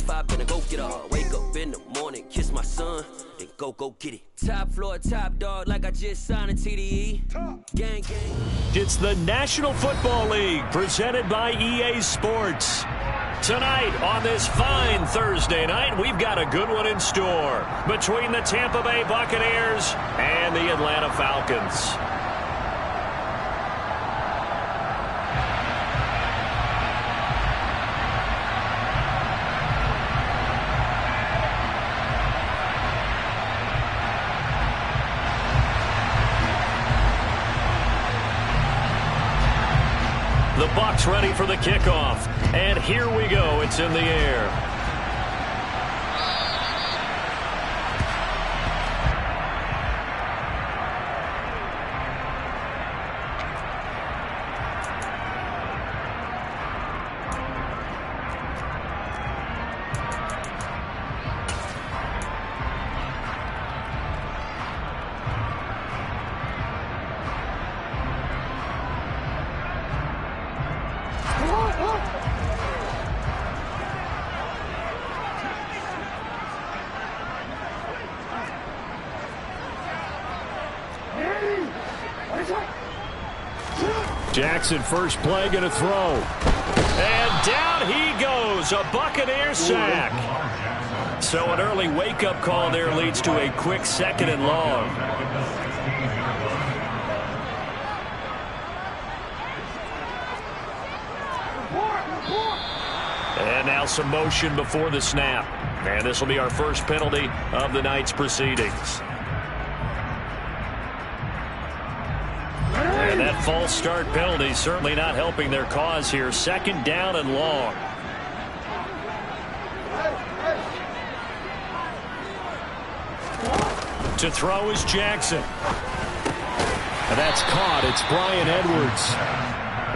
5, better go get her. Wake up in the morning, kiss my son, then go get it. Top floor, top dog, like I just signed a TDE. Gang, gang. It's the National Football League, presented by EA Sports. Tonight, on this fine Thursday night, we've got a good one in store between the Tampa Bay Buccaneers and the Atlanta Falcons. The Bucs ready for the kickoff, and here we go. It's in the air. Jackson, first play, going to throw. And down he goes, a Buccaneer sack. So an early wake-up call there leads to a quick 2nd and long. And now some motion before the snap. And this will be our first penalty of the night's proceedings. And that false start penalty certainly not helping their cause here. 2nd down and long. To throw is Jackson. And that's caught. It's Bryan Edwards.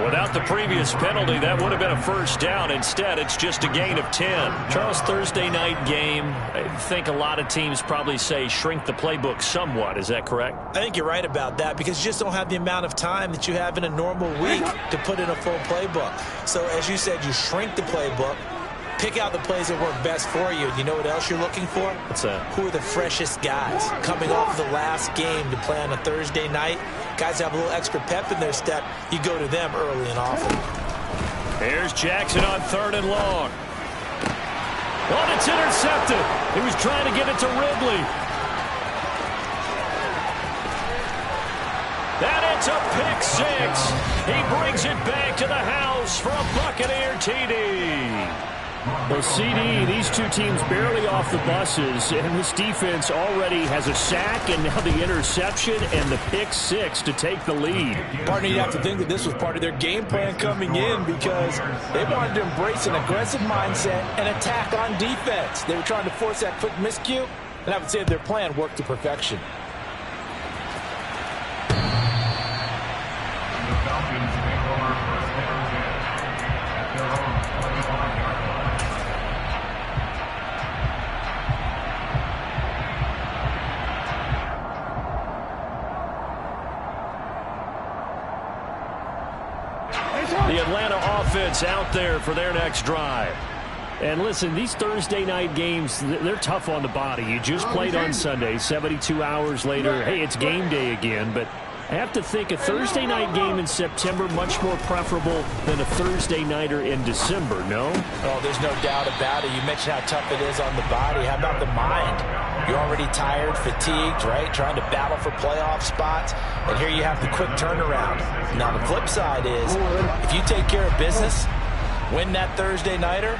Without the previous penalty, that would have been a first down. Instead, it's just a gain of 10. Charles, Thursday night game, I think a lot of teams probably say shrink the playbook somewhat. Is that correct? I think you're right about that because you just don't have the amount of time that you have in a normal week to put in a full playbook. So, as you said, you shrink the playbook, pick out the plays that work best for you. You know what else you're looking for? What's that? Who are the freshest guys coming off the last game to play on a Thursday night? Guys have a little extra pep in their step. You go to them early and often. Here's Jackson on 3rd and long. Oh, it's intercepted. He was trying to get it to Ridley. And it's a pick 6. He brings it back to the house for a Buccaneer TD. Well, CD, these two teams barely off the buses, and this defense already has a sack and now the interception and the pick 6 to take the lead. Partner, you'd have to think that this was part of their game plan coming in because they wanted to embrace an aggressive mindset and attack on defense. They were trying to force that quick miscue, and I would say their plan worked to perfection. The Atlanta offense out there for their next drive. And listen, these Thursday night games, they're tough on the body. You just played on Sunday, 72 hours later. Hey, it's game day again, but I have to think a Thursday night game in September much more preferable than a Thursday nighter in December, no? Oh, there's no doubt about it. You mentioned how tough it is on the body. How about the mind? You're already tired, fatigued, right? Trying to battle for playoff spots. And here you have the quick turnaround. Now, the flip side is if you take care of business, win that Thursday nighter,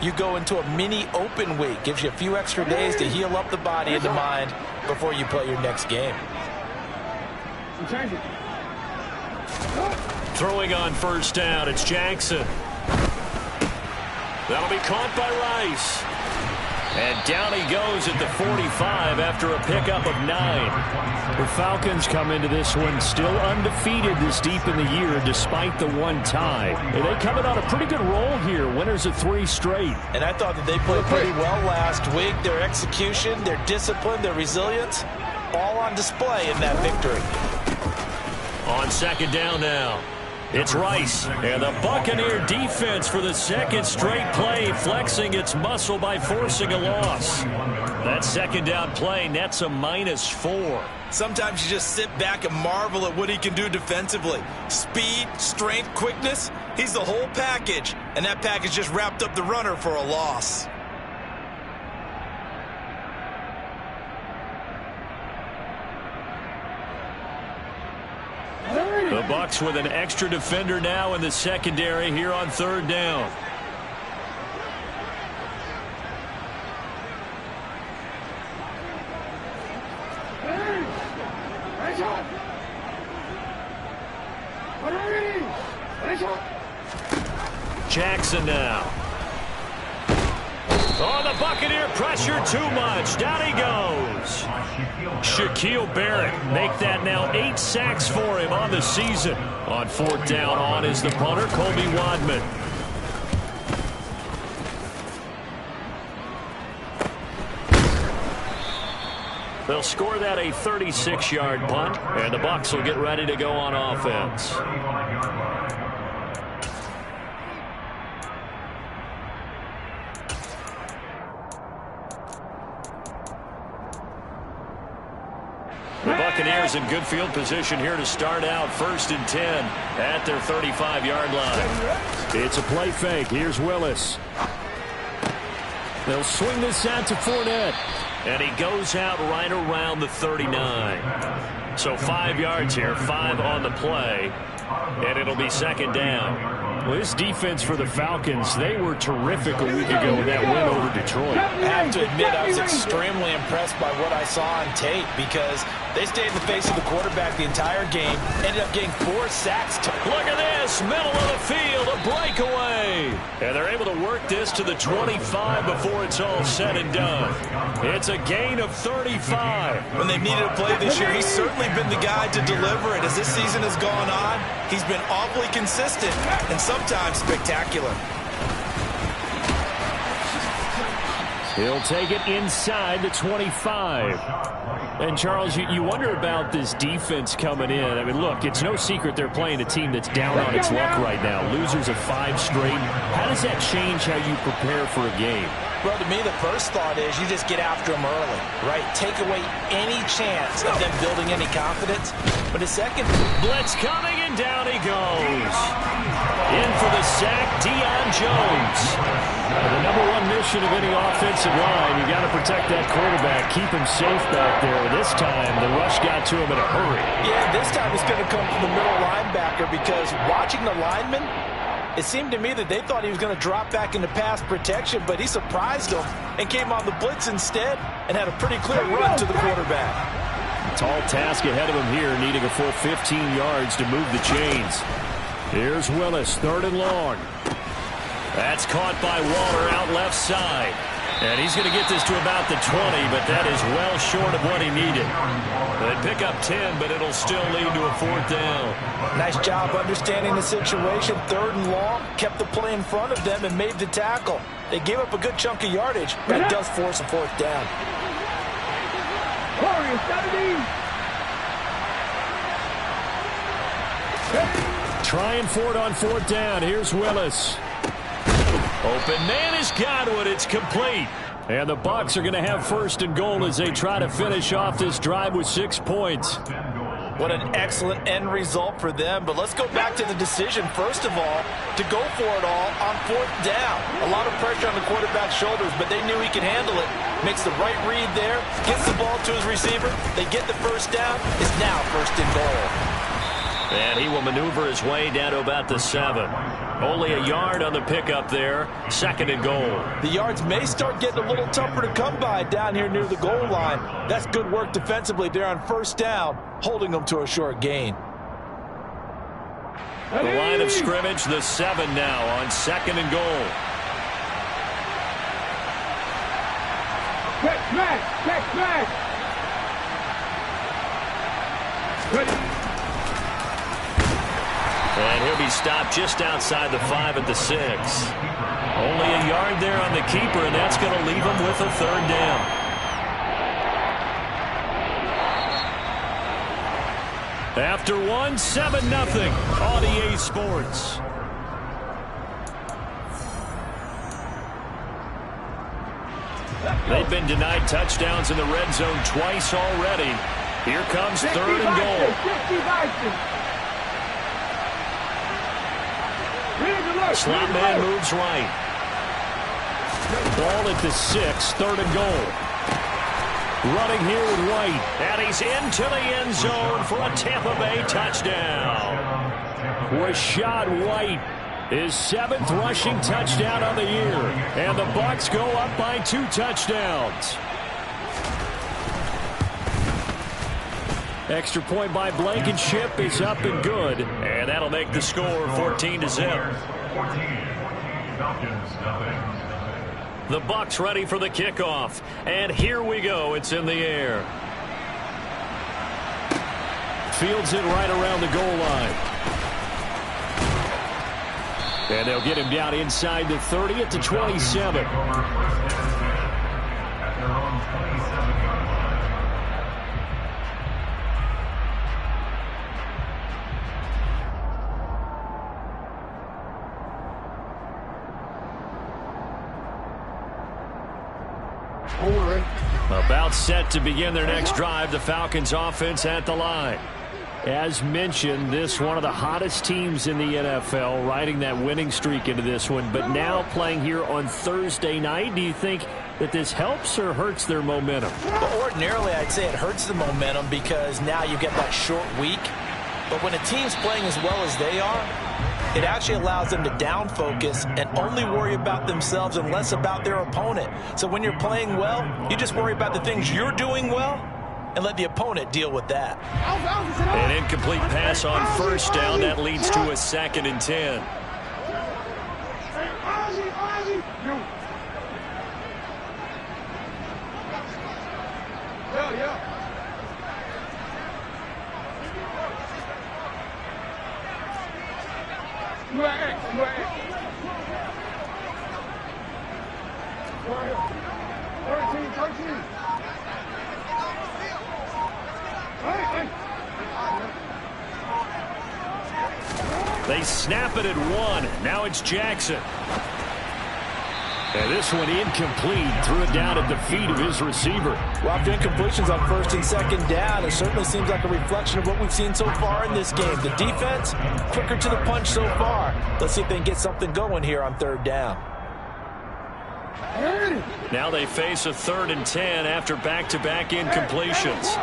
you go into a mini open week. Gives you a few extra days to heal up the body and the mind before you play your next game. Throwing on 1st down, it's Jackson. That'll be caught by Rice. And down he goes at the 45 after a pickup of 9. The Falcons come into this one still undefeated this deep in the year despite the one tie. And they come in on a pretty good roll here, winners of 3 straight. And I thought that they played pretty well last week. Their execution, their discipline, their resilience, all on display in that victory. On 2nd down now. It's Rice. And the Buccaneer defense for the second straight play flexing its muscle by forcing a loss. That second down play nets a -4. Sometimes you just sit back and marvel at what he can do defensively. Speed, strength, quickness. He's the whole package. And that package just wrapped up the runner for a loss. The Bucs with an extra defender now in the secondary here on third down. Jackson now. Oh, the Buccaneer pressure too much. Down he goes. Shaquille Barrett make that now 8 sacks for him on the season. On fourth down, on is the punter, Colby Wadman. They'll score that a 36-yard punt, and the Bucs will get ready to go on offense. The Buccaneers in good field position here to start out 1st and 10 at their 35-yard line. It's a play fake. Here's Willis. They'll swing this out to Fournette. And he goes out right around the 39. So 5 yards here, 5 on the play. And it'll be second down. Well, this defense for the Falcons, they were terrific a week ago with that win over Detroit. I have to admit, I was extremely impressed by what I saw on tape because they stayed in the face of the quarterback the entire game, ended up getting 4 sacks. Look at this, middle of the field, a breakaway. And they're able to work this to the 25 before it's all said and done. It's a gain of 35. When they've needed a play this year, he's certainly been the guy to deliver it. As this season has gone on, he's been awfully consistent and sometimes spectacular. He'll take it inside the 25. And, Charles, you wonder about this defense coming in. I mean, look, it's no secret they're playing a team that's down on its luck right now. Losers of 5 straight. How does that change how you prepare for a game? Well, to me, the first thought is you just get after them early, right? Take away any chance of them building any confidence. But the second, blitz coming, and down he goes. In for the sack, Deion Jones. The number one mission of any offensive line, you got to protect that quarterback, keep him safe back there. This time, the rush got to him in a hurry. Yeah, this time it's going to come from the middle linebacker because watching the lineman, it seemed to me that they thought he was going to drop back into pass protection, but he surprised them and came on the blitz instead and had a pretty clear run to the quarterback. Tall task ahead of him here, needing a full 15 yards to move the chains. Here's Willis, 3rd and long. That's caught by Waller out left side. And he's going to get this to about the 20, but that is well short of what he needed. They pick up 10, but it'll still lead to a 4th down. Nice job understanding the situation. 3rd and long, kept the play in front of them and made the tackle. They gave up a good chunk of yardage. That does force a 4th down. Trying for it on 4th down. Here's Willis. Open man has got it. It's complete. And the Bucs are going to have 1st and goal as they try to finish off this drive with 6 points. What an excellent end result for them. But let's go back to the decision, first of all, to go for it all on 4th down. A lot of pressure on the quarterback's shoulders, but they knew he could handle it. Makes the right read there, gets the ball to his receiver. They get the 1st down. It's now 1st and goal. And he will maneuver his way down to about the 7. Only a yard on the pickup there. 2nd and goal. The yards may start getting a little tougher to come by down here near the goal line. That's good work defensively there on 1st down, holding them to a short gain. The line of scrimmage, the 7 now on 2nd and goal. And he'll be stopped just outside the 5 at the 6. Only a yard there on the keeper, and that's going to leave him with a 3rd down. After one, 7-0 on EA Sports. They've been denied touchdowns in the red zone twice already. Here comes 3rd and goal. Slot man moves right. Ball at the 6, 3rd and goal. Running here with White, and he's into the end zone for a Tampa Bay touchdown. Rashad White, his 7th rushing touchdown of the year, and the Bucs go up by 2 touchdowns. Extra point by Blankenship is up and good, and that'll make the score 14-0. The Bucs ready for the kickoff, and here we go. It's in the air. Fields it right around the goal line. And they'll get him down inside the 30 at the 27. About set to begin their next drive, the Falcons offense at the line. As mentioned, this one of the hottest teams in the NFL, riding that winning streak into this one, but now playing here on Thursday night. Do you think that this helps or hurts their momentum? Well, ordinarily, I'd say it hurts the momentum because now you get that short week. But when a team's playing as well as they are, it actually allows them to down focus and only worry about themselves and less about their opponent. So when you're playing well, you just worry about the things you're doing well and let the opponent deal with that. An incomplete pass on 1st down. That leads to a 2nd and 10. They snap it at 1. Now it's Jackson. And this one incomplete. Threw it down at the feet of his receiver. Well, after incompletions on 1st and 2nd down, it certainly seems like a reflection of what we've seen so far in this game. The defense, quicker to the punch so far. Let's see if they can get something going here on 3rd down. Now they face a 3rd and 10 after back-to-back incompletions.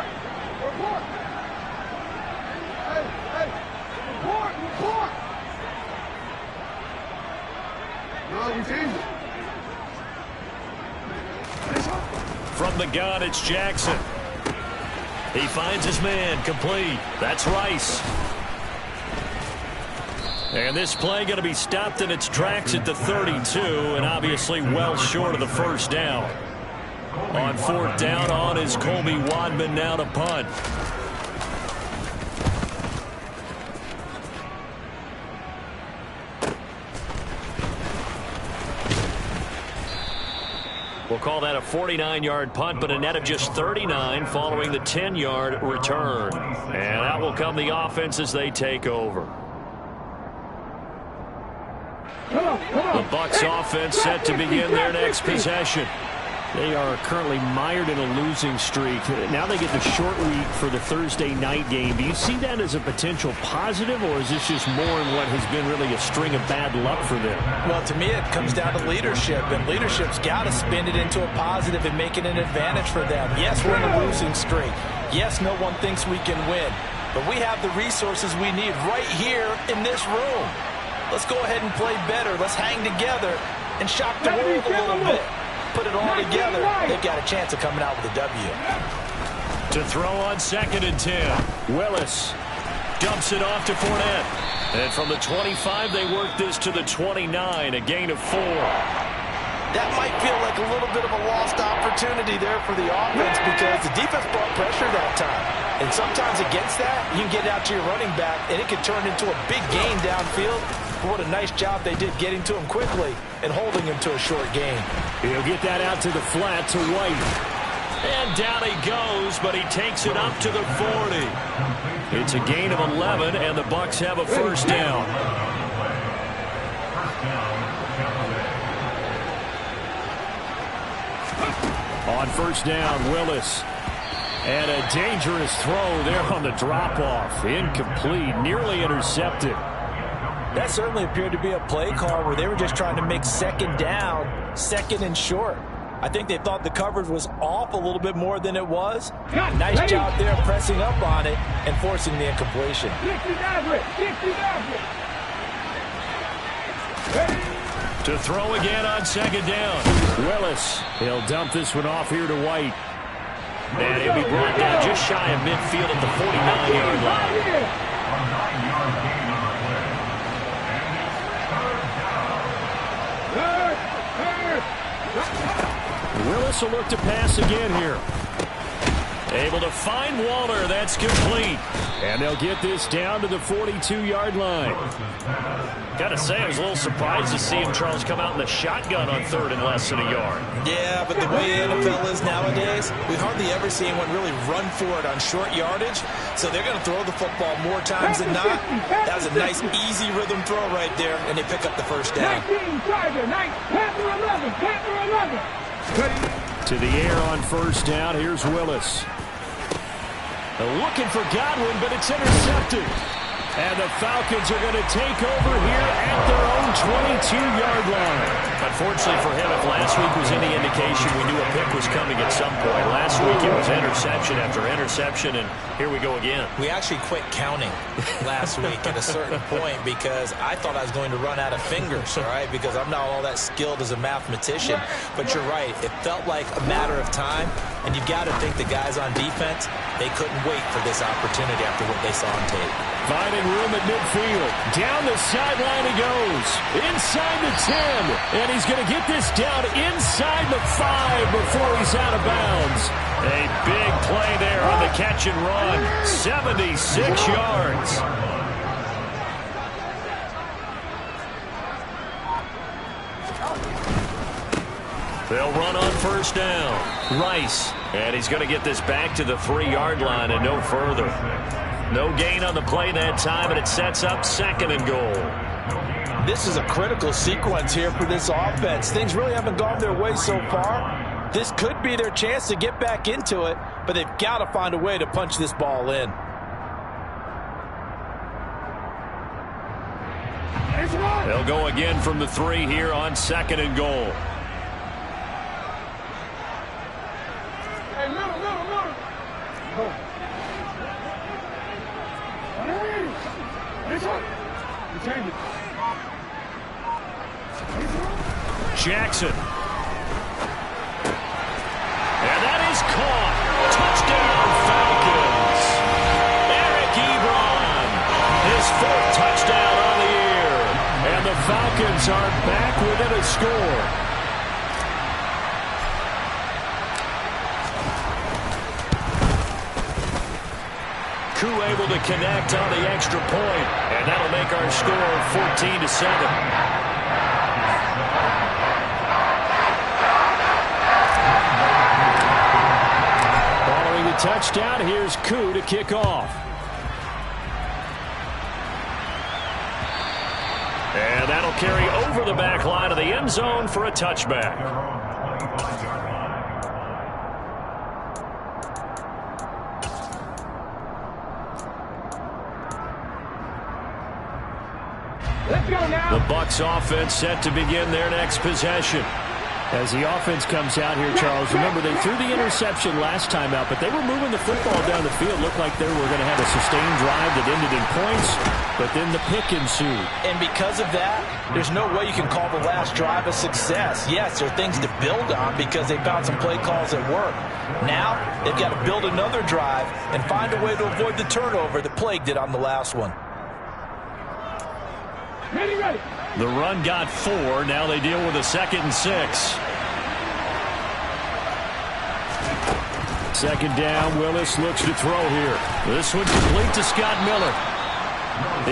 From the gun, it's Jackson. He finds his man, complete. That's Rice. And this play going to be stopped in its tracks at the 32, and obviously well short of the 1st down. On 4th down, on is Colby Wadman now to punt. We'll call that a 49-yard punt, but a net of just 39 following the 10-yard return. And out will come the offense as they take over. The Bucs offense set to begin their next possession. They are currently mired in a losing streak. Now they get the short week for the Thursday night game. Do you see that as a potential positive, or is this just more in what has been really a string of bad luck for them? Well, to me, it comes down to leadership, and leadership's got to spin it into a positive and make it an advantage for them. Yes, we're in a losing streak. Yes, no one thinks we can win, but we have the resources we need right here in this room. Let's go ahead and play better. Let's hang together and shock the world a little bit. Put it all together, they've got a chance of coming out with a W. To throw on 2nd and 10. Willis dumps it off to Fournette. And from the 25, they work this to the 29, a gain of 4. That might feel like a little bit of a lost opportunity there for the offense because the defense brought pressure that time. And sometimes against that, you can get out to your running back, and it can turn into a big gain downfield. What a nice job they did getting to him quickly and holding him to a short gain. He'll get that out to the flat to White. And down he goes, but he takes it up to the 40. It's a gain of 11, and the Bucs have a first down. On first down, Willis. And a dangerous throw there on the drop-off. Incomplete, nearly intercepted. That certainly appeared to be a play call where they were just trying to make second down, second and short. I think they thought the coverage was off a little bit more than it was. Nice job there pressing up on it and forcing the incompletion. To throw again on second down. Willis, he'll dump this one off here to White. And he'll be brought down just shy of midfield at the 49-yard line. Willis will look to pass again here. Able to find Waller. That's complete. And they'll get this down to the 42-yard line. Got to say, I was a little surprised to see him, Charles, come out in the shotgun on third and less than a yard. Yeah, but the way the NFL is nowadays, we hardly ever see anyone really run for it on short yardage. So they're going to throw the football more times than not. That was a nice, easy rhythm throw right there, and they pick up the first down. To the air on first down. Here's Willis. Looking for Godwin, but it's intercepted. And the Falcons are going to take over here at their own 22-yard line. Unfortunately for him, if last week was any indication, we knew a pick was coming at some point. Last week it was interception after interception, and here we go again. We actually quit counting last week at a certain point because I thought I was going to run out of fingers, all right, because I'm not all that skilled as a mathematician. But you're right. It felt like a matter of time, and you've got to think the guys on defense, they couldn't wait for this opportunity after what they saw on tape. Finding room at midfield. Down the sideline he goes. Inside the 10. And he's going to get this down inside the 5 before he's out of bounds. A big play there on the catch and run. 76 yards. They'll run on first down. Rice. And he's going to get this back to the 3-yard line and no further. No gain on the play that time, and it sets up second and goal. This is a critical sequence here for this offense. Things really haven't gone their way so far. This could be their chance to get back into it, but they've got to find a way to punch this ball in. They'll go again from the 3 here on second and goal. Jackson. And that is caught. Touchdown, Falcons. Eric Ebron. His 4th touchdown on the year. And the Falcons are back within a score. Koo able to connect on the extra point. And that'll make our score 14-7. Touchdown. Here's Koo to kick off. And that'll carry over the back line of the end zone for a touchback. Let's go now. The Bucs offense set to begin their next possession. As the offense comes out here, Charles, remember they threw the interception last time out, but they were moving the football down the field. Looked like they were going to have a sustained drive that ended in points, but then the pick ensued. And because of that, there's no way you can call the last drive a success. Yes, there are things to build on because they found some play calls that work. Now, they've got to build another drive and find a way to avoid the turnover that plagued it on the last one. Ready, ready. The run got 4. Now they deal with a 2nd and 6. Second down. Willis looks to throw here. This one complete to Scott Miller.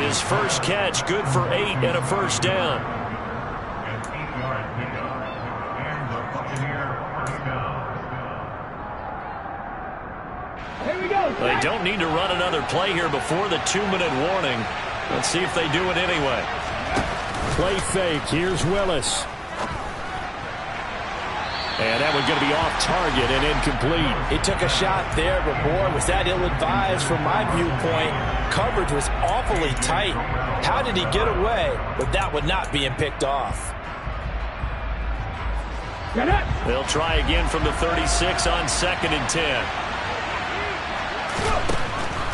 His first catch good for 8 and a first down. They don't need to run another play here before the 2-minute warning. Let's see if they do it anyway. Play fake. Here's Willis. And that one's going to be off target and incomplete. He took a shot there, but boy, was that ill-advised from my viewpoint. Coverage was awfully tight. How did he get away with that one not being picked off? They'll try again from the 36 on 2nd and 10.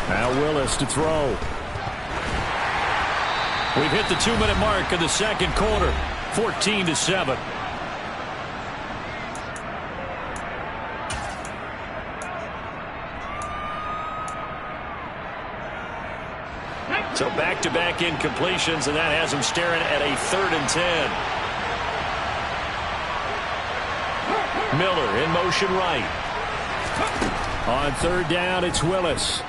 Now Willis to throw. We've hit the 2-minute mark of the second quarter. 14-7. So back-to-back incompletions, and that has them staring at a 3rd and 10. Miller in motion right. On 3rd down, it's Willis.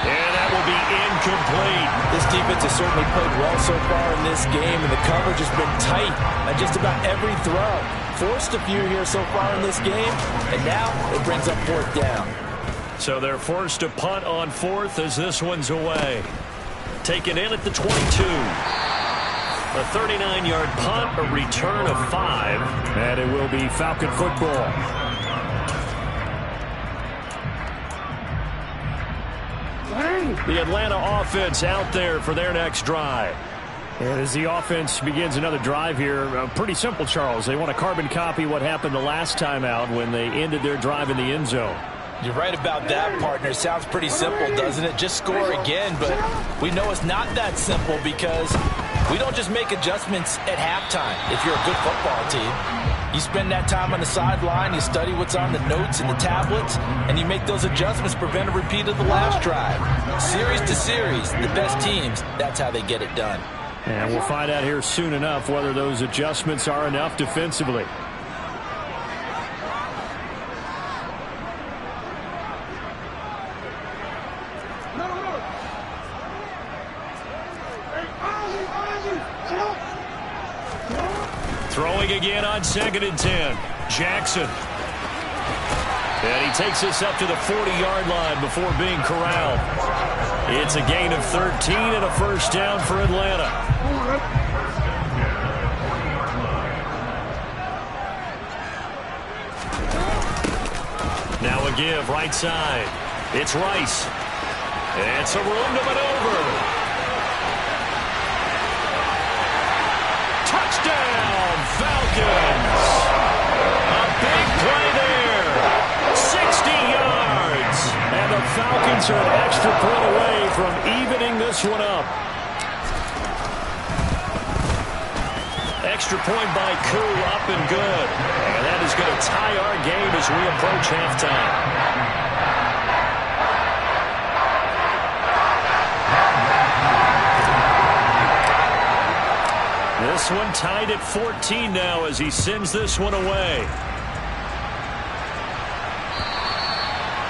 And that will be incomplete. This defense has certainly played well so far in this game, and the coverage has been tight on just about every throw. Forced a few here so far in this game, and now it brings up 4th down. So they're forced to punt on 4th as this one's away. Taken in at the 22. A 39-yard punt, a return of 5. And it will be Falcon football. The Atlanta offense out there for their next drive. And as the offense begins another drive here, pretty simple, Charles. They want to carbon copy what happened the last time out when they ended their drive in the end zone. You're right about that, partner. Sounds pretty simple, doesn't it? Just score again, but we know it's not that simple because we don't just make adjustments at halftime if you're a good football team. You spend that time on the sideline, you study what's on the notes and the tablets, and you make those adjustments to prevent a repeat of the last drive. Series to series, the best teams, that's how they get it done. And we'll find out here soon enough whether those adjustments are enough defensively. Throwing again on 2nd and 10. Jackson. And he takes us up to the 40-yard line before being corralled. It's a gain of 13 and a 1st down for Atlanta. Now a give right side. It's Rice. It's a room to maneuver. Touchdown, Falcons. A big play there. 60 yards. And the Falcons are an extra point away from evening this one up. Extra point by Koo, up and good. And that is going to tie our game as we approach halftime. This one tied at 14 now as he sends this one away.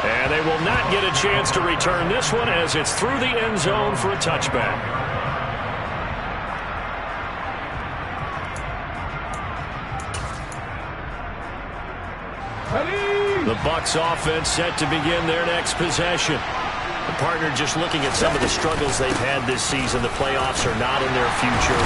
And they will not get a chance to return this one as it's through the end zone for a touchback. The Bucs offense set to begin their next possession. The partner just looking at some of the struggles they've had this season. The playoffs are not in their future.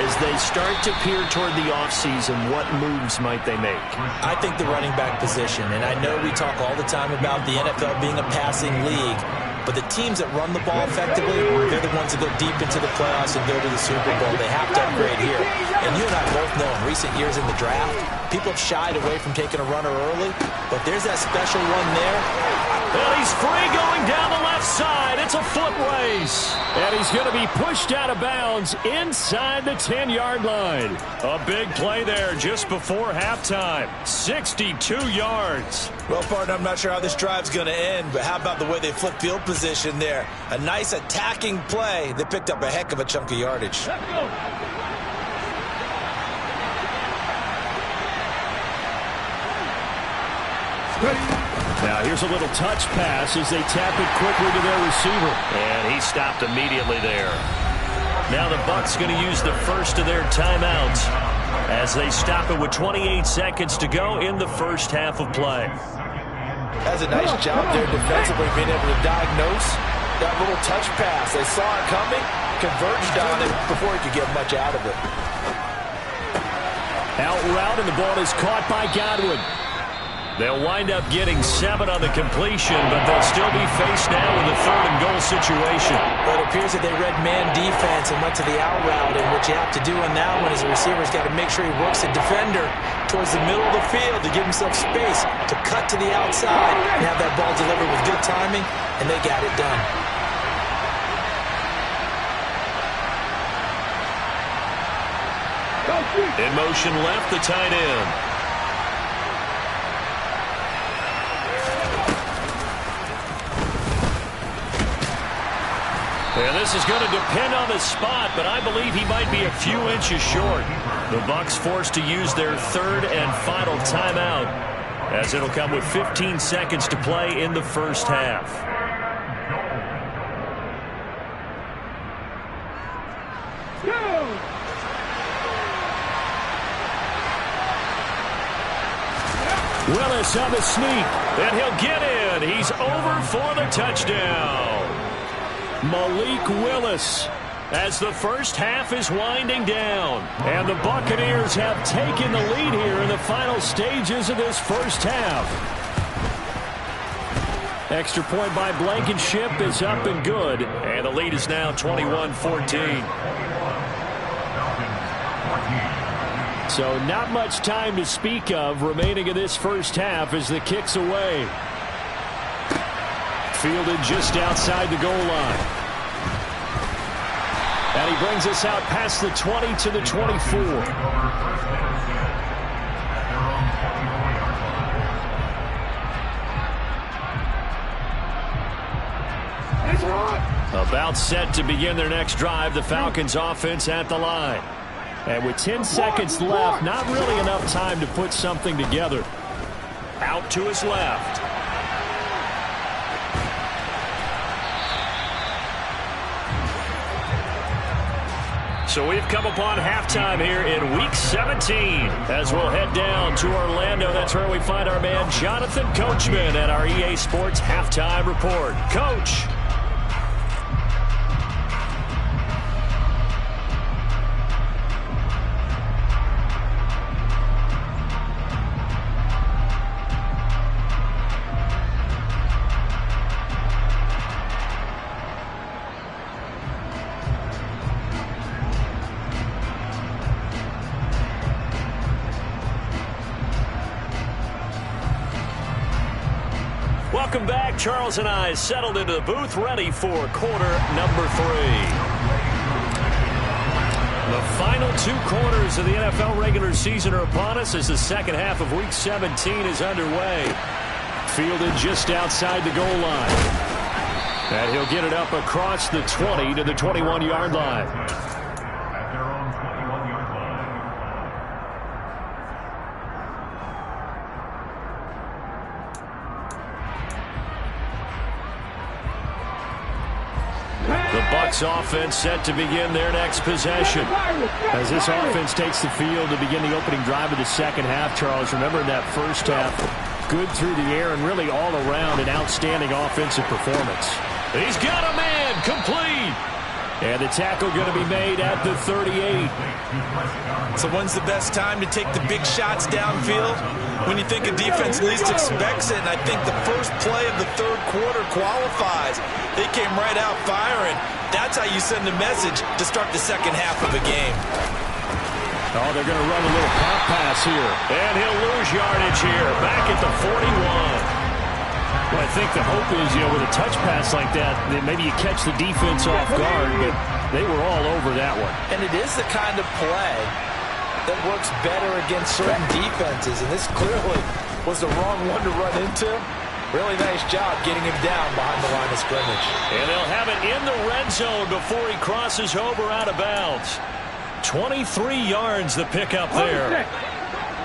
As they start to peer toward the offseason, what moves might they make? I think the running back position, and I know we talk all the time about the NFL being a passing league, but the teams that run the ball effectively, they're the ones that go deep into the playoffs and go to the Super Bowl. They have to upgrade here. And you and I both know in recent years in the draft, people have shied away from taking a runner early, but there's that special one there. Well, he's free going down the left side. It's a foot race. And he's going to be pushed out of bounds inside the 10-yard line. A big play there just before halftime. 62 yards. Well, partner, I'm not sure how this drive's going to end, but how about the way they flipped field position there? A nice attacking play. They picked up a heck of a chunk of yardage. Let's go. Now here's a little touch pass as they tap it quickly to their receiver. And he stopped immediately there. Now the Bucs going to use the first of their timeouts. as they stop it with 28 seconds to go in the first half of play. That's a nice job there defensively, being able to diagnose that little touch pass. They saw it coming, converged on it before he could get much out of it. Out route, and the ball is caught by Godwin. They'll wind up getting 7 on the completion, but they'll still be faced now with a 3rd and goal situation. But it appears that they read man defense and went to the out route, and what you have to do on that one is the receiver's got to make sure he works the defender towards the middle of the field to give himself space to cut to the outside and have that ball delivered with good timing, and they got it done. In motion left, the tight end. And this is going to depend on the spot, but I believe he might be a few inches short. The Bucs forced to use their 3rd and final timeout, as it'll come with 15 seconds to play in the first half. Willis on the sneak. And he'll get in. He's over for the touchdown. Malik Willis, as the first half is winding down. And the Buccaneers have taken the lead here in the final stages of this first half. Extra point by Blankenship is up and good. And the lead is now 21-14. So not much time to speak of remaining in this first half as the kick's away. Fielded just outside the goal line. And he brings us out past the 20 to the 24. About set to begin their next drive, the Falcons offense at the line. And with 10 seconds left, not really enough time to put something together. Out to his left. So we've come upon halftime here in Week 17. As we'll head down to Orlando, that's where we find our man Jonathan Coachman at our EA Sports Halftime Report. Coach. Welcome back. Charles and I settled into the booth, ready for quarter number 3. The final 2 quarters of the NFL regular season are upon us as the second half of Week 17 is underway. Fielded just outside the goal line. And he'll get it up across the 20 to the 21-yard line. Offense set to begin their next possession. As this offense takes the field to begin the opening drive of the second half, Charles, remember in that first half, good through the air and really all around an outstanding offensive performance. He's got a man complete. And the tackle going to be made at the 38. So when's the best time to take the big shots downfield? When you think a defense least expects it, and I think the first play of the third quarter qualifies. They came right out firing. That's how you send a message to start the second half of a game. Oh, they're going to run a little pop pass here. And he'll lose yardage here, back at the 41. Well, I think the hope is, with a touch pass like that maybe you catch the defense off guard, but they were all over that one. And it is the kind of play that works better against certain defenses, and this clearly was the wrong one to run into. Really nice job getting him down behind the line of scrimmage. And they'll have it in the red zone before he crosses over out of bounds. 23 yards the pickup there.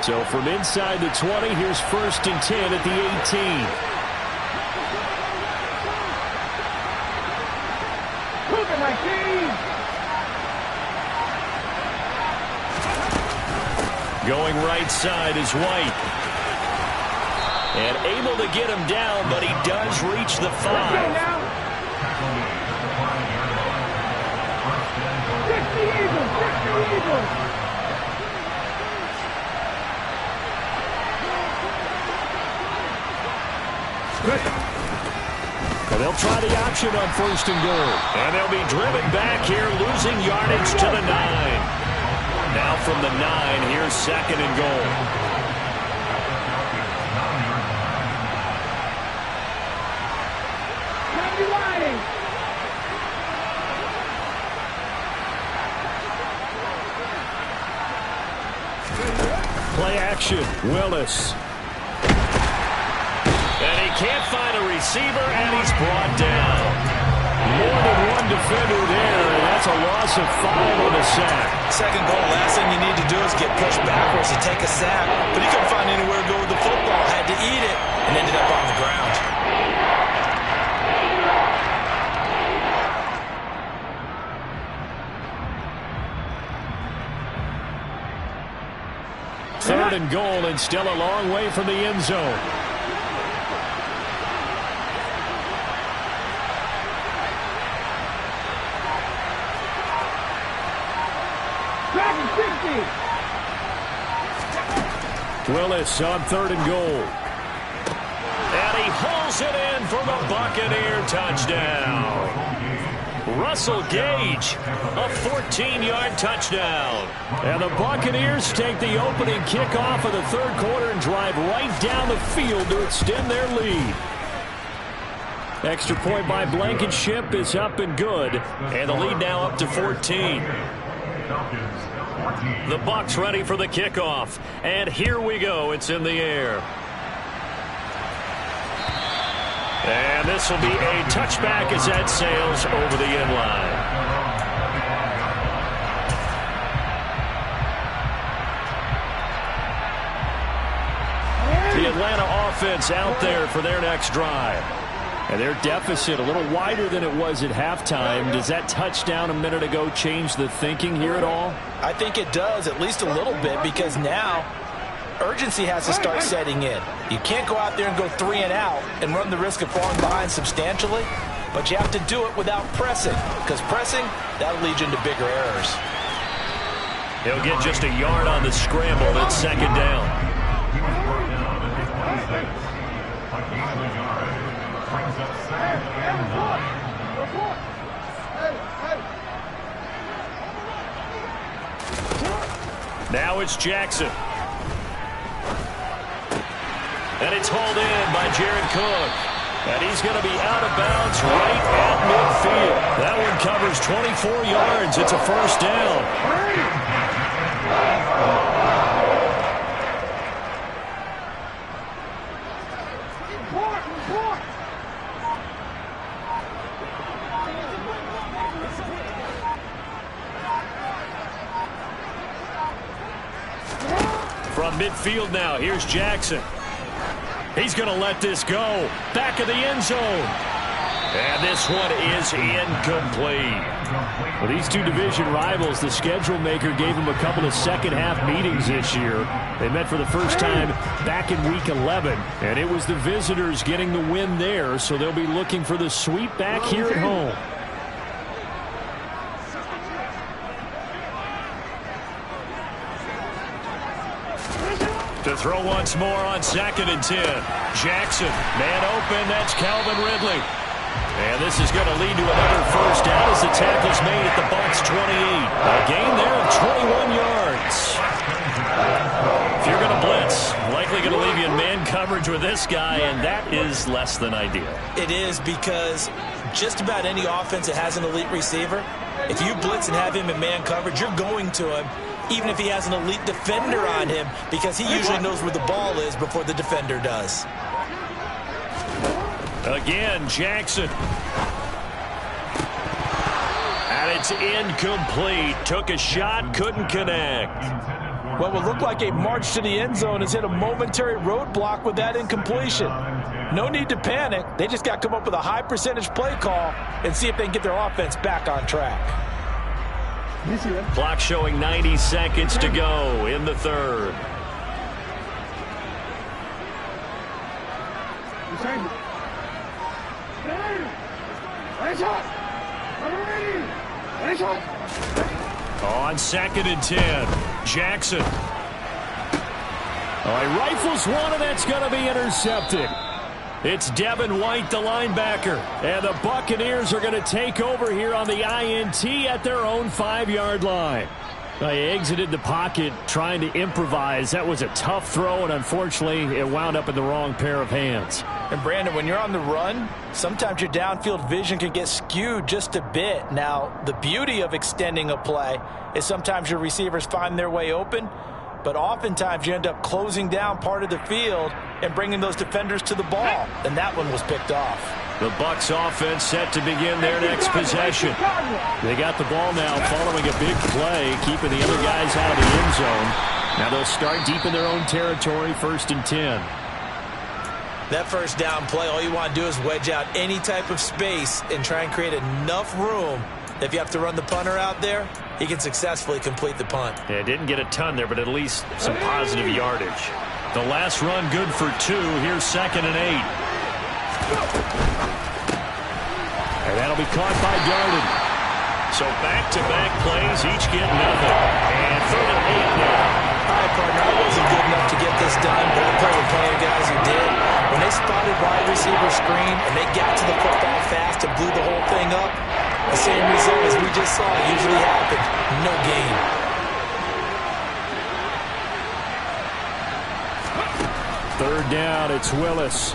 So from inside the 20, here's 1st and 10 at the 18. Going right side is White. And able to get him down, but he does reach the 5. And they'll try the option on 1st and goal. And they'll be driven back here, losing yardage to the 9. Now from the 9, here's 2nd and goal. Play action, Willis. And he can't find a receiver, and he's brought down. More than one defender there, and that's a loss of 5 on the sack. 2nd goal, last thing you need to do is get pushed backwards to take a sack. But he couldn't find anywhere to go with the football, had to eat it, and ended up on the ground. Third and goal, and still a long way from the end zone. Willis on 3rd and goal. And he hauls it in for the Buccaneer touchdown. Russell Gage, a 14-yard touchdown. And the Buccaneers take the opening kickoff of the 3rd quarter and drive right down the field to extend their lead. Extra point by Blankenship is up and good. And the lead now up to 14. The Bucs ready for the kickoff. And here we go. It's in the air. And this will be a touchback as that sails over the end line. The Atlanta offense out there for their next drive. And their deficit a little wider than it was at halftime. Does that touchdown a minute ago change the thinking here at all? I think it does, at least a little bit, because now urgency has to start setting in. You can't go out there and go 3 and out and run the risk of falling behind substantially, but you have to do it without pressing, because pressing, that'll lead you into bigger errors. He'll get just a yard on the scramble. That's 2nd down. Now it's Jackson. And it's hauled in by Jared Cook. And he's going to be out of bounds right at midfield. That one covers 24 yards. It's a 1st down. From midfield now, here's Jackson. He's going to let this go. Back of the end zone. And this one is incomplete. Well, these two division rivals, the schedule maker gave them a couple of second-half meetings this year. They met for the first time back in Week 11, and it was the visitors getting the win there, so they'll be looking for the sweep back here at home. To throw once more on 2nd and 10. Jackson, man open, that's Calvin Ridley. And this is going to lead to another 1st down as the tackle's made at the Bucs 28. A gain there of 21 yards. If you're going to blitz, likely going to leave you in man coverage with this guy, and that is less than ideal. It is, because just about any offense that has an elite receiver, if you blitz and have him in man coverage, you're going to him, even if he has an elite defender on him, because he usually knows where the ball is before the defender does. Again, Jackson. And it's incomplete. Took a shot, couldn't connect. What would look like a march to the end zone has hit a momentary roadblock with that incompletion. No need to panic. They just got to come up with a high percentage play call and see if they can get their offense back on track. Clock showing 90 seconds to go in the third. On 2nd and 10, Jackson. All right, rifles one, and that's going to be intercepted. It's Devin White, the linebacker, and the Buccaneers are going to take over here on the INT at their own 5-yard line. They exited the pocket trying to improvise. That was a tough throw, and unfortunately, it wound up in the wrong pair of hands. And Brandon, when you're on the run, sometimes your downfield vision can get skewed just a bit. Now, the beauty of extending a play is sometimes your receivers find their way open, but oftentimes you end up closing down part of the field and bringing those defenders to the ball, and that one was picked off. The Bucs offense set to begin their next possession. They got the ball now following a big play, keeping the other guys out of the end zone. Now they'll start deep in their own territory, 1st and 10. That first down play, all you want to do is wedge out any type of space and try and create enough room. If you have to run the punter out there, he can successfully complete the punt. Yeah, didn't get a ton there, but at least some positive yardage. The last run good for 2. Here's 2nd and 8. And that'll be caught by Darden. So back-to-back plays, each get nothing. And 3rd and 8 now. All right, partner, I wasn't good enough to get this done, but I played with plenty of guys who did. When they spotted wide receiver screen and they got to the football fast and blew the whole thing up, the same result as we just saw usually happened. No gain. Third down, it's Willis.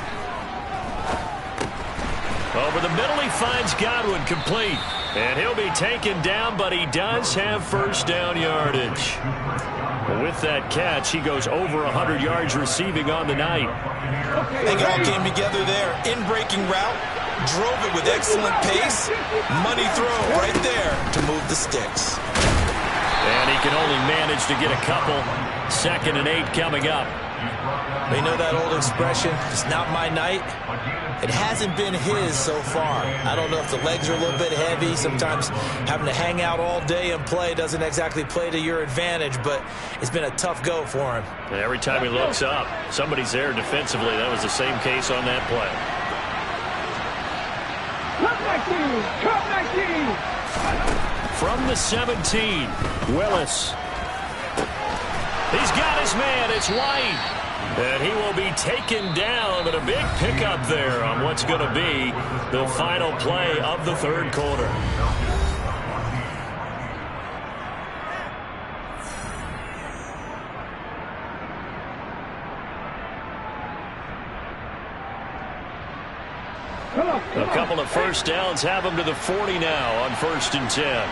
Over the middle, he finds Godwin, complete. And he'll be taken down, but he does have first down yardage. With that catch, he goes over 100 yards receiving on the night. They all came together there. In-breaking route, drove it with excellent pace. Money throw right there to move the sticks. And he can only manage to get a couple. 2nd and 8 coming up. You know that old expression, it's not my night? It hasn't been his so far. I don't know if the legs are a little bit heavy. Sometimes having to hang out all day and play doesn't exactly play to your advantage, but it's been a tough go for him. And every time he looks up, somebody's there defensively. That was the same case on that play. From the 17, Willis. He's got his man. It's White. And he will be taken down, but a big pickup there on what's going to be the final play of the third quarter. A couple of first downs have him to the 40 now on 1st and 10.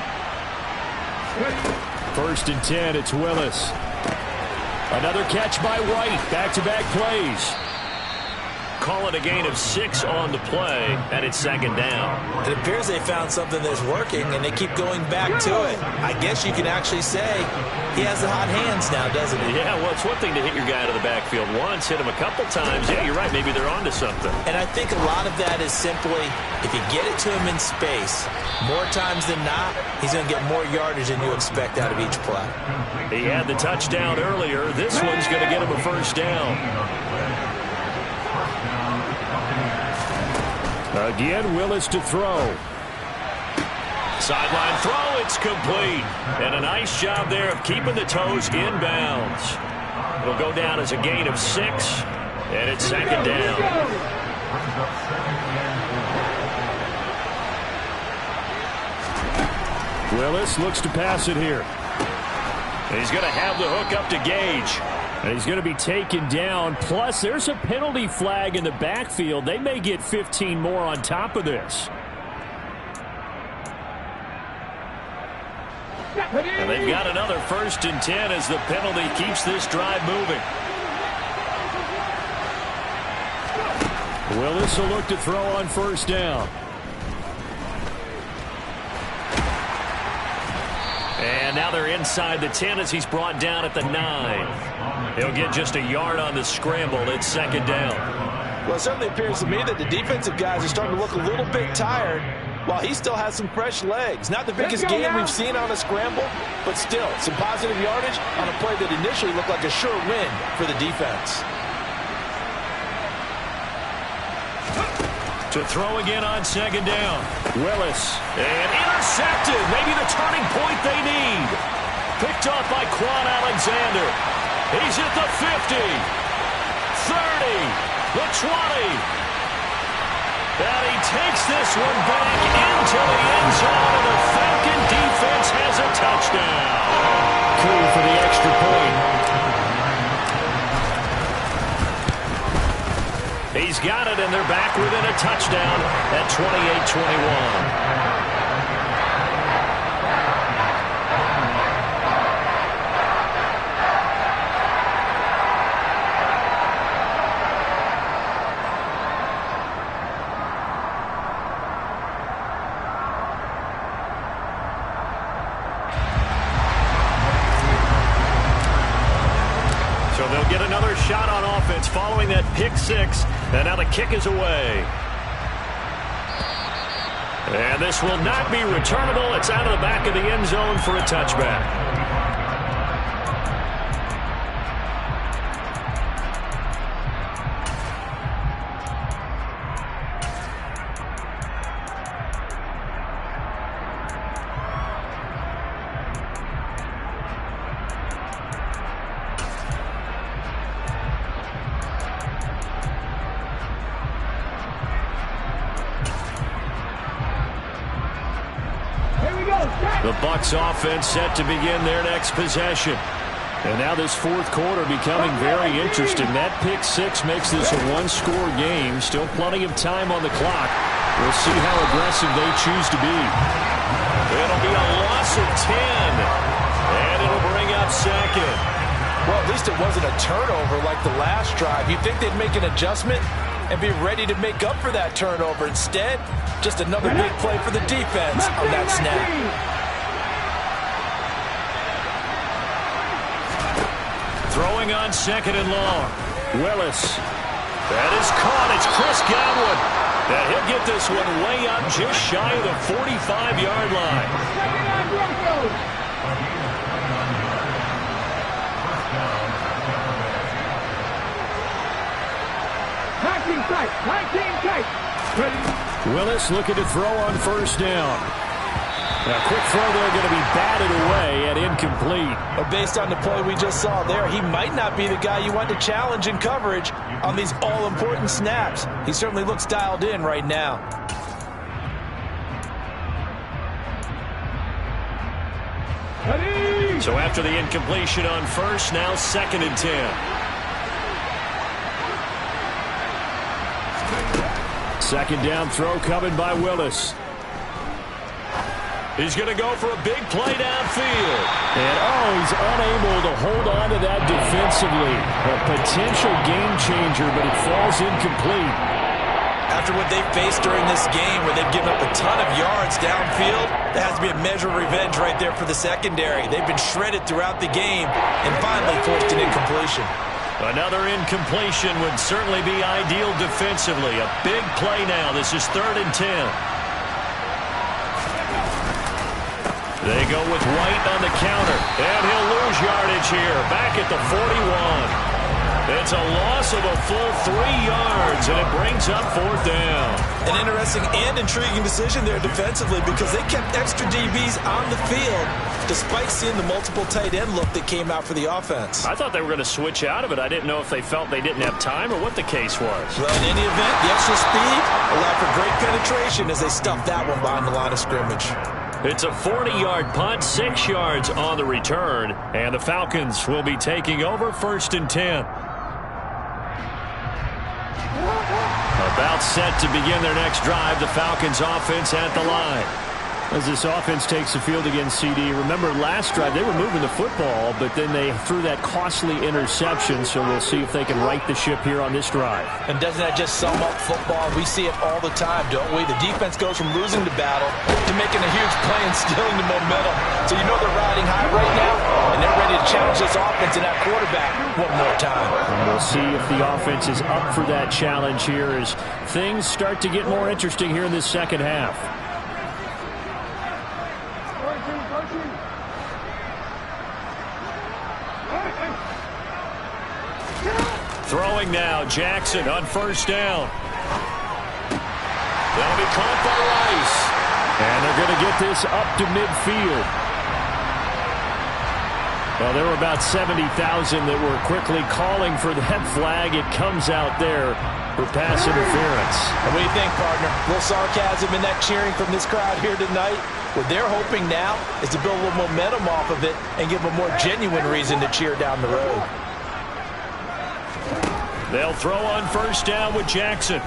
1st and 10, it's Willis. Another catch by White. Back-to-back plays. Call it a gain of 6 on the play, and it's 2nd down. It appears they found something that's working, and they keep going back to it. I guess you can actually say he has the hot hands now, doesn't he? Yeah, well, it's one thing to hit your guy out of the backfield once, hit him a couple times. Yeah, you're right. Maybe they're onto something. And I think a lot of that is simply if you get it to him in space, more times than not, he's going to get more yardage than you expect out of each play. He had the touchdown earlier. This one's going to get him a first down. Again, Willis to throw. Sideline throw, it's complete. And a nice job there of keeping the toes inbounds. It'll go down as a gain of 6, and it's 2nd down. Willis looks to pass it here. And he's going to have the hook up to Gage. And he's going to be taken down. Plus, there's a penalty flag in the backfield. They may get 15 more on top of this. And they've got another 1st and 10 as the penalty keeps this drive moving. Willis will look to throw on 1st down. And now they're inside the 10 as he's brought down at the 9. He'll get just a yard on the scramble. It's 2nd down. Well, it certainly appears to me that the defensive guys are starting to look a little bit tired. Well, he still has some fresh legs. Not the biggest gain we've seen on a scramble, but still some positive yardage on a play that initially looked like a sure win for the defense. To throw again on second down. Willis. And intercepted. Maybe the turning point they need. Picked up by Quan Alexander. He's at the 50. 30. The 20. And he takes this one back into the end zone, and the Falcon defense has a touchdown. Cool for the extra point. He's got it, and they're back within a touchdown at 28-21. Shot on offense following that pick six, and now the kick is away. And this will not be returnable. It's out of the back of the end zone for a touchback. The Bucs offense set to begin their next possession. And now this fourth quarter becoming very interesting. That pick six makes this a one-score game. Still plenty of time on the clock. We'll see how aggressive they choose to be. It'll be a loss of 10. And it'll bring up second. Well, at least it wasn't a turnover like the last drive. You'd think they'd make an adjustment and be ready to make up for that turnover. Instead, just another big play for the defense on that snap. Throwing on second and long. Willis. That is caught. It's Chris Godwin. And he'll get this one way up just shy of the 45-yard line. Willis looking to throw on first down. Now, quick throw there going to be batted away and incomplete. But based on the play we just saw there, he might not be the guy you want to challenge in coverage on these all-important snaps. He certainly looks dialed in right now. So after the incompletion on first, now second and 10. Second down throw coming by Willis. He's going to go for a big play downfield. And, he's unable to hold on to that defensively. A potential game changer, but it falls incomplete. After what they've faced during this game, where they've given up a ton of yards downfield, there has to be a measure of revenge right there for the secondary. They've been shredded throughout the game and finally forced an incompletion. Another incompletion would certainly be ideal defensively. A big play now. This is 3rd and 10. They go with White on the counter, and he'll lose yardage here, back at the 41. It's a loss of a full 3 yards, and it brings up 4th down. An interesting and intriguing decision there defensively, because they kept extra DBs on the field despite seeing the multiple tight end look that came out for the offense. I thought they were going to switch out of it. I didn't know if they felt they didn't have time or what the case was. Well, in any event, the extra speed allowed for great penetration as they stuffed that one behind the line of scrimmage. It's a 40-yard punt, 6 yards on the return, and the Falcons will be taking over 1st and 10. About set to begin their next drive, the Falcons offense at the line. As this offense takes the field against CD, remember last drive they were moving the football, but then they threw that costly interception, so we'll see if they can right the ship here on this drive. And doesn't that just sum up football? We see it all the time, don't we? The defense goes from losing the battle to making a huge play and stealing the momentum. So you know they're riding high right now, and they're ready to challenge this offense and that quarterback one more time. And we'll see if the offense is up for that challenge here as things start to get more interesting here in this second half. Throwing now, Jackson on first down. That'll be caught by Rice. And they're going to get this up to midfield. Well, there were about 70,000 that were quickly calling for that flag. It comes out there for pass interference. And what do you think, partner? A little sarcasm in that cheering from this crowd here tonight. What they're hoping now is to build a little momentum off of it and give them a more genuine reason to cheer down the road. They'll throw on first down with Jackson.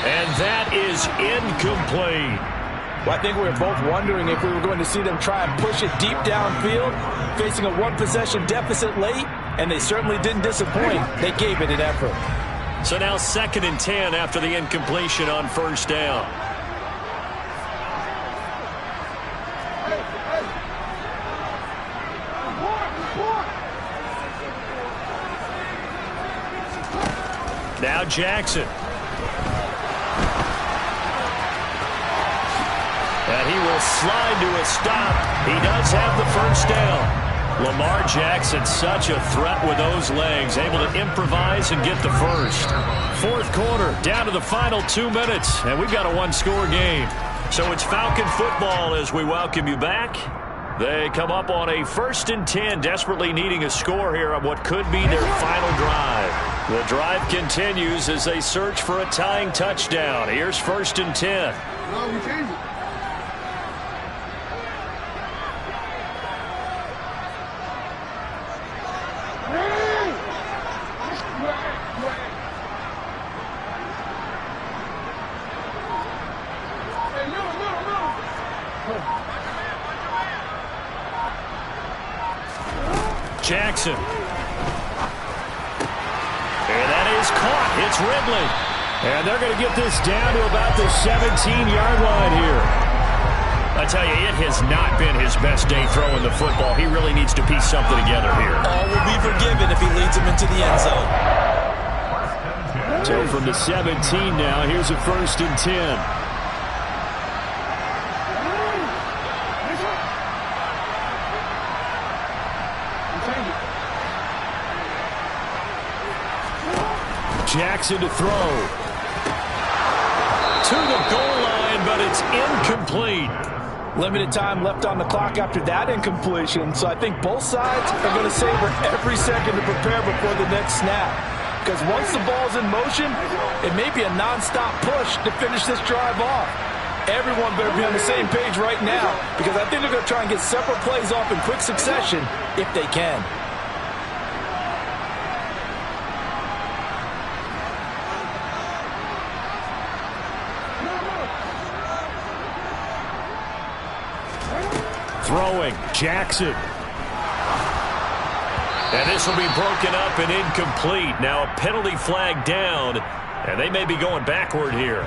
And that is incomplete. Well, I think we were both wondering if we were going to see them try and push it deep downfield, facing a one-possession deficit late, and they certainly didn't disappoint. They gave it an effort. So now 2nd and 10 after the incompletion on first down. Now Jackson. And he will slide to a stop. He does have the first down. Lamar Jackson, such a threat with those legs, able to improvise and get the first. 4th quarter, down to the final 2 minutes, and we've got a one-score game. So it's Falcon football as we welcome you back. They come up on a 1st and 10, desperately needing a score here on what could be their final drive. The drive continues as they search for a tying touchdown. Here's 1st and 10. No, we change it. Jackson. And that is caught. It's Ridley. And they're going to get this down to about the 17-yard line here. I tell you, it has not been his best day throwing the football. He really needs to piece something together here. All will be forgiven if he leads them into the end zone. So from the 17 now, here's a 1st and 10. Jackson to throw. To the goal line, but it's incomplete. Limited time left on the clock after that incompletion, so I think both sides are going to savor every second to prepare before the next snap. Because once the ball's in motion, it may be a non-stop push to finish this drive off. Everyone better be on the same page right now, because I think they're going to try and get several plays off in quick succession if they can. Throwing, Jackson. And this will be broken up and incomplete. Now a penalty flag down, and they may be going backward here.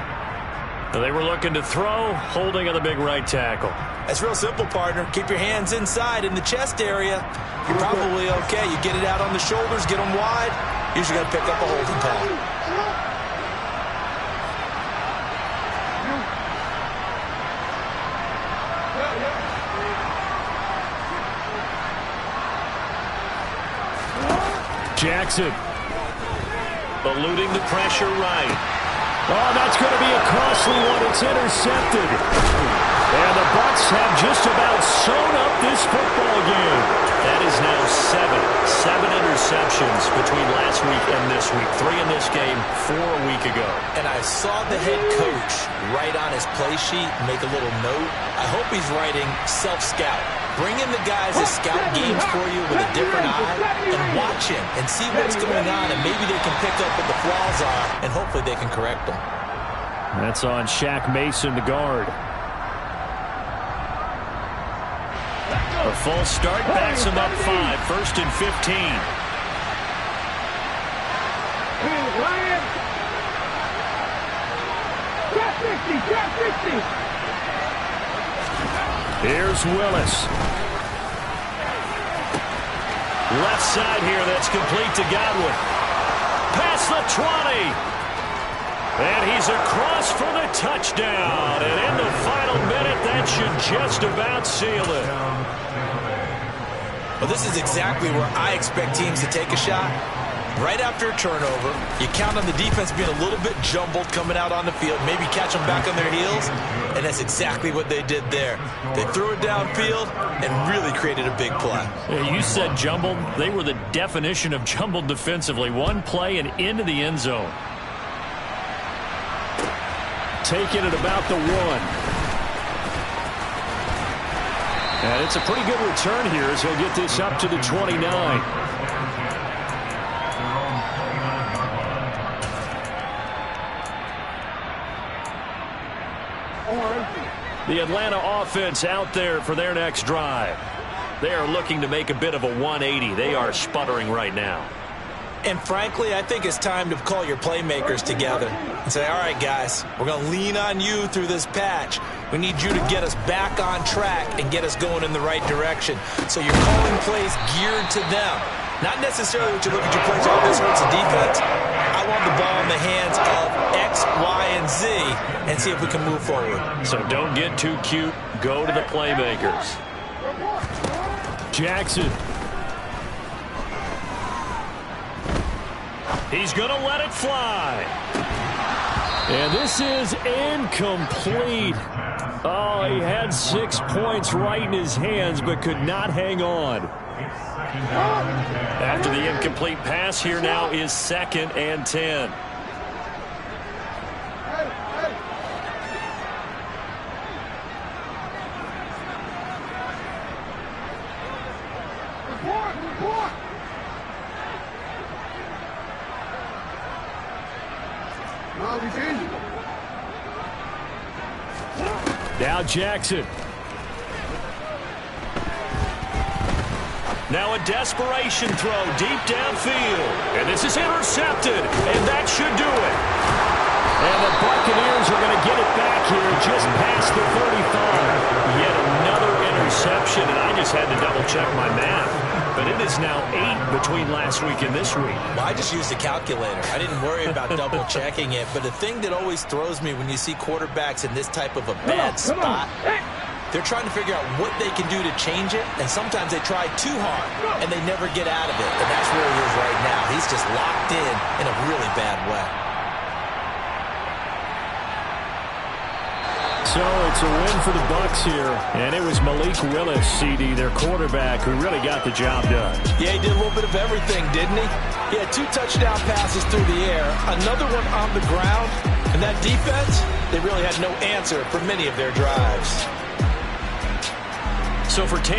They were looking to throw, holding on the big right tackle. That's real simple, partner. Keep your hands inside in the chest area. You're probably okay. You get it out on the shoulders, get them wide. Usually got to pick up a holding call. Jackson. Eluding the pressure right. Oh, that's going to be a costly one. It's intercepted. And the Bucs have just about sewn up this football game. That is now 7 interceptions between last week and this week. 3 in this game, 4 a week ago. And I saw the head coach write on his play sheet, make a little note. I hope he's writing self-scout. Bring in the guys that scout games for you with a different eye and watch him and see what's going on, and maybe they can pick up what the flaws are, and hopefully they can correct them. That's on Shaq Mason, the guard. A full start backs him up 5, 1st and 15. Got 60. Here's Willis. Left side here, that's complete to Godwin. Past the 20. And he's across for the touchdown. And in the final minute, that should just about seal it. Well, this is exactly where I expect teams to take a shot. Right after a turnover, you count on the defense being a little bit jumbled coming out on the field, maybe catch them back on their heels, and that's exactly what they did there. They threw it downfield and really created a big play. Yeah, you said jumbled. They were the definition of jumbled defensively. One play and into the end zone. Taking it about the 1. And it's a pretty good return here as he'll get this up to the 29. The Atlanta offense out there for their next drive. They are looking to make a bit of a 180. They are sputtering right now. And frankly, I think it's time to call your playmakers together and say, all right, guys, we're going to lean on you through this patch. We need you to get us back on track and get us going in the right direction. So you're calling plays geared to them. Not necessarily what you look at your plays, oh, this hurts the defense. I want the ball in the hands of X, Y, and Z and see if we can move forward. So don't get too cute. Go to the playmakers. Jackson. He's going to let it fly. And this is incomplete. Oh, he had 6 points right in his hands but could not hang on. After the incomplete pass, here now is 2nd and 10. Now Jackson. Now a desperation throw deep downfield. And this is intercepted. And that should do it. And the Buccaneers are going to get it back here just past the 35. Yet another interception. And I just had to double-check my math. But it is now 8 between last week and this week. Well, I just used a calculator. I didn't worry about double-checking it. But the thing that always throws me when you see quarterbacks in this type of a bad spot, they're trying to figure out what they can do to change it, and sometimes they try too hard, and they never get out of it. And that's where he is right now. He's just locked in a really bad way. So it's a win for the Bucs here. And it was Malik Willis, CD, their quarterback, who really got the job done. Yeah, he did a little bit of everything, didn't he? He had 2 touchdown passes through the air, another one on the ground, and that defense, they really had no answer for many of their drives. So for